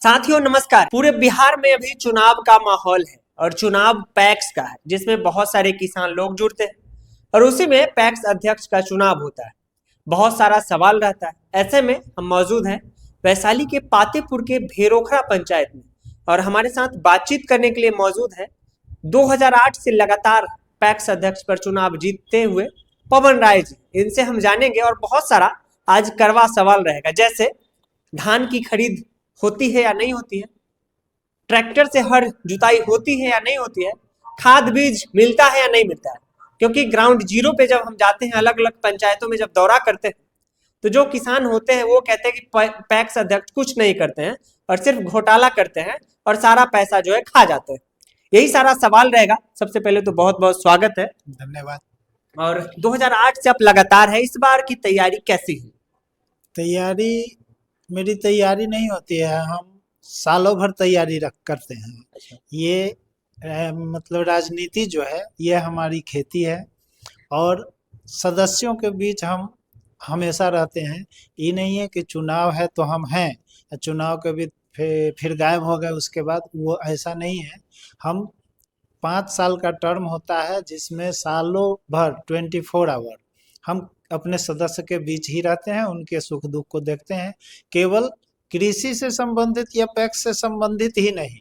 साथियों नमस्कार। पूरे बिहार में अभी चुनाव का माहौल है और चुनाव पैक्स का है, जिसमें बहुत सारे किसान लोग जुड़ते हैं और उसी में पैक्स अध्यक्ष का चुनाव होता है। बहुत सारा सवाल रहता है। ऐसे में हम मौजूद हैं वैशाली के पातेपुर के भेरोखरा पंचायत में और हमारे साथ बातचीत करने के लिए मौजूद है 2008 से लगातार पैक्स अध्यक्ष पर चुनाव जीतते हुए पवन राय जी। इनसे हम जानेंगे और बहुत सारा आज कड़वा सवाल रहेगा, जैसे धान की खरीद होती है या नहीं होती है, ट्रैक्टर से हर जुताई होती है या नहीं होती है, खाद बीज मिलता है या नहीं मिलता है। क्योंकि ग्राउंड जीरो पे जब हम जाते हैं, अलग अलग पंचायतों में जब दौरा करते हैं, तो जो किसान होते हैं वो कहते हैं कि पैक्स अध्यक्ष कुछ नहीं करते हैं और सिर्फ घोटाला करते हैं और सारा पैसा जो है खा जाते हैं। यही सारा सवाल रहेगा। सबसे पहले तो बहुत बहुत स्वागत है। धन्यवाद। और 2008 से आप लगातार है, इस बार की तैयारी कैसी है? तैयारी मेरी तैयारी नहीं होती है, हम सालों भर तैयारी करते हैं। ये मतलब राजनीति जो है ये हमारी खेती है और सदस्यों के बीच हम हमेशा रहते हैं। ये नहीं है कि चुनाव है तो हम हैं, चुनाव के बीच फिर गायब हो गए उसके बाद, वो ऐसा नहीं है। हम 5 साल का टर्म होता है जिसमें सालों भर 24 आवर हम अपने सदस्य के बीच ही रहते हैं, उनके सुख दुख को देखते हैं। केवल कृषि से संबंधित या पैक्स से संबंधित ही नहीं,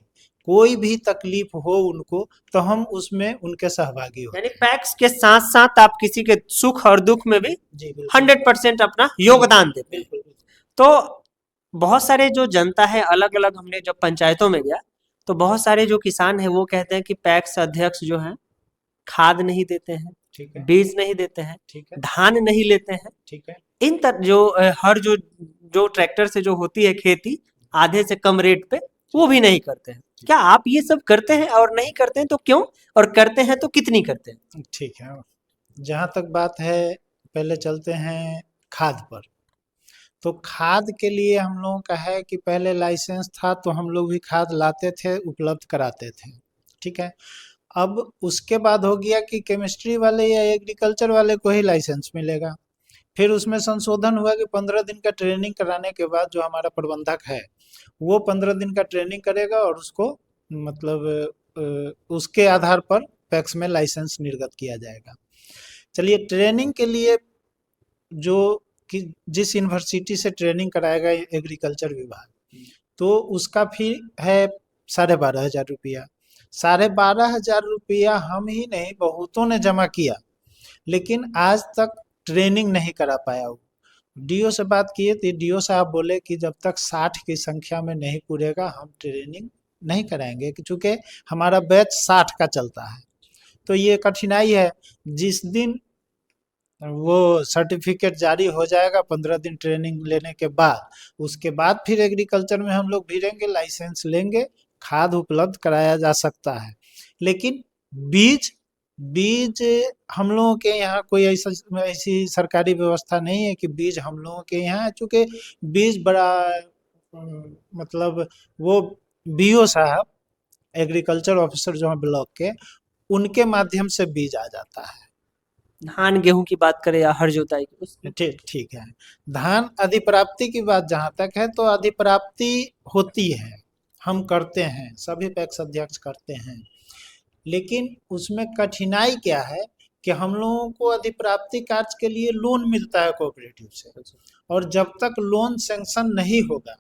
कोई भी तकलीफ हो उनको तो हम उसमें उनके सहभागी हो। यानी पैक्स के साथ साथ आप किसी के सुख और दुख में भी जी 100% अपना योगदान देते हैं। बिल्कुल। तो बहुत सारे जो जनता है, अलग अलग हमने जब पंचायतों में गया तो बहुत सारे जो किसान है वो कहते हैं कि पैक्स अध्यक्ष जो है खाद नहीं देते हैं, ठीक है, बीज नहीं देते हैं, ठीक है, धान नहीं लेते हैं। ठीक है। इन तर जो हर जो ट्रैक्टर से जो होती है खेती आधे से कम रेट पे, वो भी नहीं करते हैं। क्या आप ये सब करते हैं? और नहीं करते हैं तो क्यों? और करते हैं तो कितनी करते हैं? ठीक है, जहाँ तक बात है पहले चलते हैं खाद पर। तो खाद के लिए हम लोगों का है कि पहले लाइसेंस था तो हम लोग भी खाद लाते थे, उपलब्ध कराते थे, ठीक है। अब उसके बाद हो गया कि केमिस्ट्री वाले या एग्रीकल्चर वाले को ही लाइसेंस मिलेगा। फिर उसमें संशोधन हुआ कि 15 दिन का ट्रेनिंग कराने के बाद जो हमारा प्रबंधक है वो 15 दिन का ट्रेनिंग करेगा और उसको मतलब उसके आधार पर पैक्स में लाइसेंस निर्गत किया जाएगा। चलिए, ट्रेनिंग के लिए जो कि जिस यूनिवर्सिटी से ट्रेनिंग कराएगा एग्रीकल्चर विभाग, तो उसका फी है 12,500 रुपया। 12,500 रुपया हम ही नहीं बहुतों ने जमा किया, लेकिन आज तक ट्रेनिंग नहीं करा पाया। वो डीओ से बात किए तो डीओ साहब बोले कि जब तक 60 की संख्या में नहीं पूरेगा हम ट्रेनिंग नहीं कराएंगे, चूँकि हमारा बैच 60 का चलता है। तो ये कठिनाई है। जिस दिन वो सर्टिफिकेट जारी हो जाएगा 15 दिन ट्रेनिंग लेने के बाद, उसके बाद फिर एग्रीकल्चर में हम लोग भिड़ेंगे, लाइसेंस लेंगे, खाद उपलब्ध कराया जा सकता है। लेकिन बीज बीज हम लोगों के यहाँ कोई ऐसी सरकारी व्यवस्था नहीं है कि बीज हम लोगों के यहाँ, चूँकि बीज बड़ा मतलब वो बीओ साहब, एग्रीकल्चर ऑफिसर जो है ब्लॉक के, उनके माध्यम से बीज आ जाता है। धान गेहूं की बात करें या हर जोताई की? ठीक ठीक है। धान अधिप्राप्ति की बात जहाँ तक है तो अधिप्राप्ति होती है, हम करते हैं, सभी पैक्स अध्यक्ष करते हैं। लेकिन उसमें कठिनाई क्या है कि हम लोगों को अधिप्राप्ति कार्य के लिए लोन मिलता है कोऑपरेटिव से, और जब तक लोन सैंक्शन नहीं होगा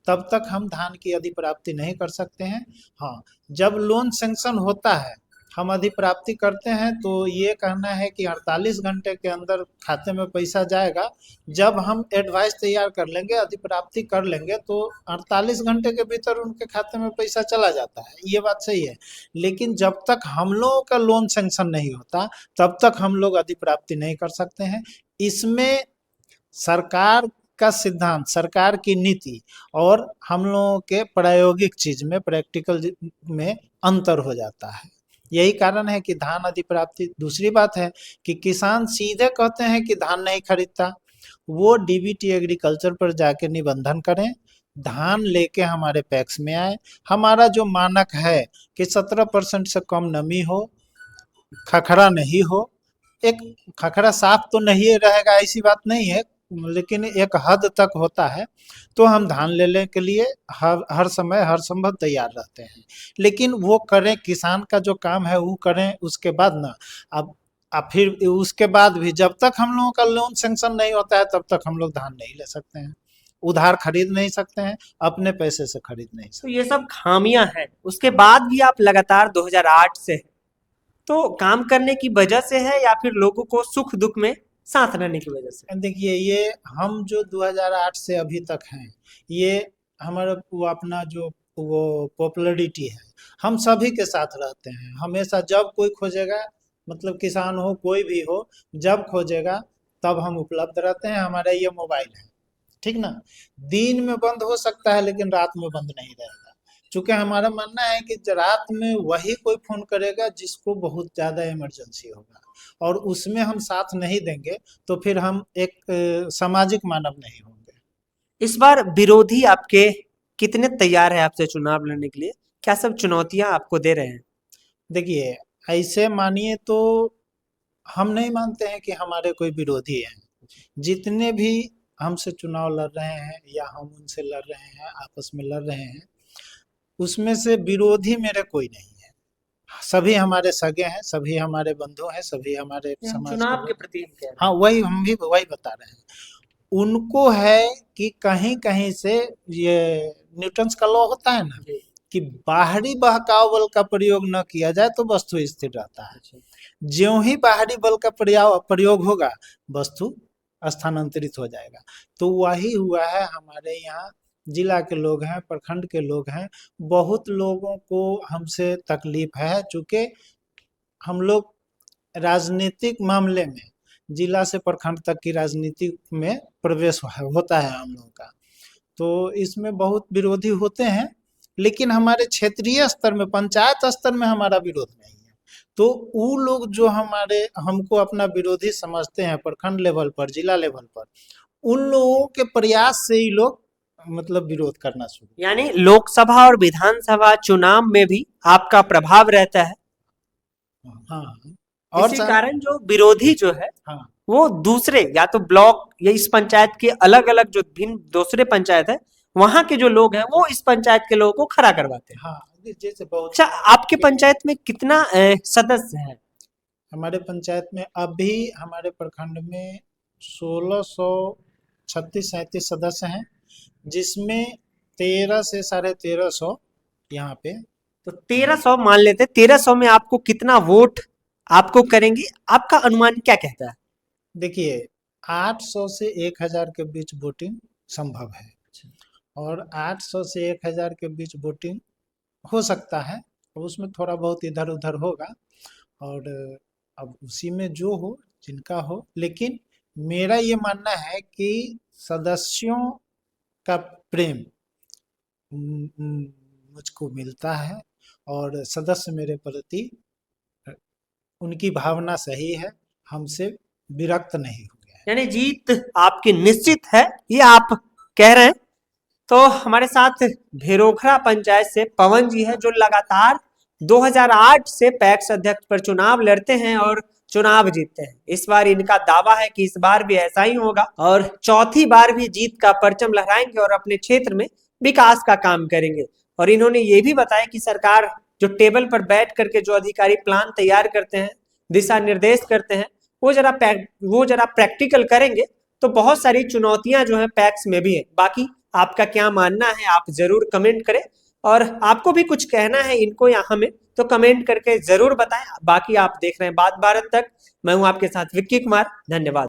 तब तक हम धान की अधिप्राप्ति नहीं कर सकते हैं। हाँ, जब लोन सैंक्शन होता है हम अधिप्राप्ति करते हैं तो ये कहना है कि 48 घंटे के अंदर खाते में पैसा जाएगा। जब हम एडवाइस तैयार कर लेंगे, अधिप्राप्ति कर लेंगे, तो 48 घंटे के भीतर उनके खाते में पैसा चला जाता है, ये बात सही है। लेकिन जब तक हम लोगों का लोन सैंक्शन नहीं होता तब तक हम लोग अधिप्राप्ति नहीं कर सकते हैं। इसमें सरकार का सिद्धांत, सरकार की नीति और हम लोगों के प्रायोगिक चीज में, प्रैक्टिकल में अंतर हो जाता है। यही कारण है कि धान अधिप्राप्ति। दूसरी बात है कि किसान सीधे कहते हैं कि धान नहीं खरीदता, वो डीबीटी एग्रीकल्चर पर जाके निबंधन करें, धान लेके हमारे पैक्स में आए। हमारा जो मानक है कि 17% से कम नमी हो, खखरा नहीं हो। एक खखरा साफ तो नहीं रहेगा ऐसी बात नहीं है, लेकिन एक हद तक होता है, तो हम धान लेने के लिए हर समय हर संभव तैयार रहते हैं। लेकिन वो करें, किसान का जो काम है वो करें, उसके बाद ना अब फिर उसके बाद भी जब तक हम लोगों का लोन सेंक्शन नहीं होता है तब तक हम लोग धान नहीं ले सकते हैं, उधार खरीद नहीं सकते हैं, अपने पैसे से खरीद नहीं तो सकते। ये सब खामियां हैं, उसके बाद भी आप लगातार 2008 से हैं। तो काम करने की वजह से है या फिर लोगों को सुख दुख में साथ रहने की वजह से? देखिए, ये हम जो 2008 से अभी तक हैं, ये हमारा वो अपना जो वो पॉपुलैरिटी है, हम सभी के साथ रहते हैं हमेशा। जब कोई खोजेगा, मतलब किसान हो कोई भी हो, जब खोजेगा तब हम उपलब्ध रहते हैं। हमारा ये मोबाइल है, ठीक ना। दिन में बंद हो सकता है लेकिन रात में बंद नहीं रहेगा, क्योंकि हमारा मानना है कि रात में वही कोई फोन करेगा जिसको बहुत ज्यादा इमरजेंसी होगा, और उसमें हम साथ नहीं देंगे तो फिर हम एक सामाजिक मानव नहीं होंगे। इस बार विरोधी आपके कितने तैयार है आपसे चुनाव लड़ने के लिए? क्या सब चुनौतियां आपको दे रहे हैं? देखिए, ऐसे मानिए तो हम नहीं मानते हैं कि हमारे कोई विरोधी हैं। जितने भी हमसे चुनाव लड़ रहे हैं या हम उनसे लड़ रहे हैं, आपस में लड़ रहे हैं, उसमें से विरोधी मेरे कोई नहीं है। सभी हमारे सगे हैं, सभी हमारे बंधु हैं, सभी हमारे ये हम समाज के चुनाव के लोग। प्रति हम कह रहे हाँ, वही हम भी वही बता रहे हैं। उनको है कि कहीं कहीं से ये न्यूटन्स का लॉ होता है ना, हैं जी। कि बाहरी बहकाव बल का प्रयोग न किया जाए तो वस्तु स्थिर रहता है। अच्छा। ज्यों ही बाहरी बल का प्रयोग होगा, वस्तु स्थानांतरित हो जाएगा। तो वही हुआ है हमारे यहाँ। जिला के लोग हैं, प्रखंड के लोग हैं, बहुत लोगों को हमसे तकलीफ है, चूंकि हम लोग राजनीतिक मामले में जिला से प्रखंड तक की राजनीति में प्रवेश होता है हम लोगों का, तो इसमें बहुत विरोधी होते हैं। लेकिन हमारे क्षेत्रीय स्तर में, पंचायत स्तर में हमारा विरोध नहीं है। तो वो लोग जो हमारे हमको अपना विरोधी समझते हैं प्रखंड लेवल पर, जिला लेवल पर, उन लोगों के प्रयास से ही लोग मतलब विरोध करना शुरू। यानी लोकसभा और विधानसभा चुनाव में भी आपका प्रभाव रहता है। हाँ, और इसी कारण जो विरोधी जो है हाँ वो दूसरे या तो ब्लॉक या इस पंचायत के अलग अलग जो भिन्न दूसरे पंचायत है वहां के जो लोग हैं वो इस पंचायत के लोगों को खड़ा करवाते हैं। हाँ, जैसे बहुत अच्छा, आपके पंचायत में कितना सदस्य है? हमारे पंचायत में अभी हमारे प्रखंड में 1636-37 सदस्य हैं, जिसमें 13 से 1350 यहाँ पे। तो 1300 मान लेते हैं, 1300 में आपको कितना वोट आपको करेंगे? आपका अनुमान क्या कहता है? देखिए, 800 से 1000 के बीच वोटिंग संभव है, और 800 से 1000 के बीच वोटिंग हो सकता है, और उसमें थोड़ा बहुत इधर उधर होगा, और अब उसी में जो हो, जिनका हो। लेकिन मेरा ये मानना है कि सदस्यों का प्रेम मुझको मिलता है, और सदस्य मेरे प्रति उनकी भावना सही है, हमसे विरक्त नहीं हो गया है। यानी जीत आपकी निश्चित है, ये आप कह रहे हैं। तो हमारे साथ भेरोखरा पंचायत से पवन जी है, जो लगातार 2008 से पैक्स अध्यक्ष पर चुनाव लड़ते हैं और चुनाव जीतते हैं। इस बार इनका दावा है कि इस बार भी ऐसा ही होगा और चौथी बार भी जीत का परचम लहराएंगे और अपने क्षेत्र में विकास का काम करेंगे। और इन्होंने ये भी बताया कि सरकार जो टेबल पर बैठ करके जो अधिकारी प्लान तैयार करते हैं, दिशा निर्देश करते हैं, वो जरा प्रैक्टिकल करेंगे तो बहुत सारी चुनौतियां जो है पैक्स में भी है। बाकी आपका क्या मानना है आप जरूर कमेंट करें, और आपको भी कुछ कहना है इनको या हमें तो कमेंट करके जरूर बताएं। बाकी आप देख रहे हैं बात भारत तक, मैं हूं आपके साथ विक्की कुमार, धन्यवाद।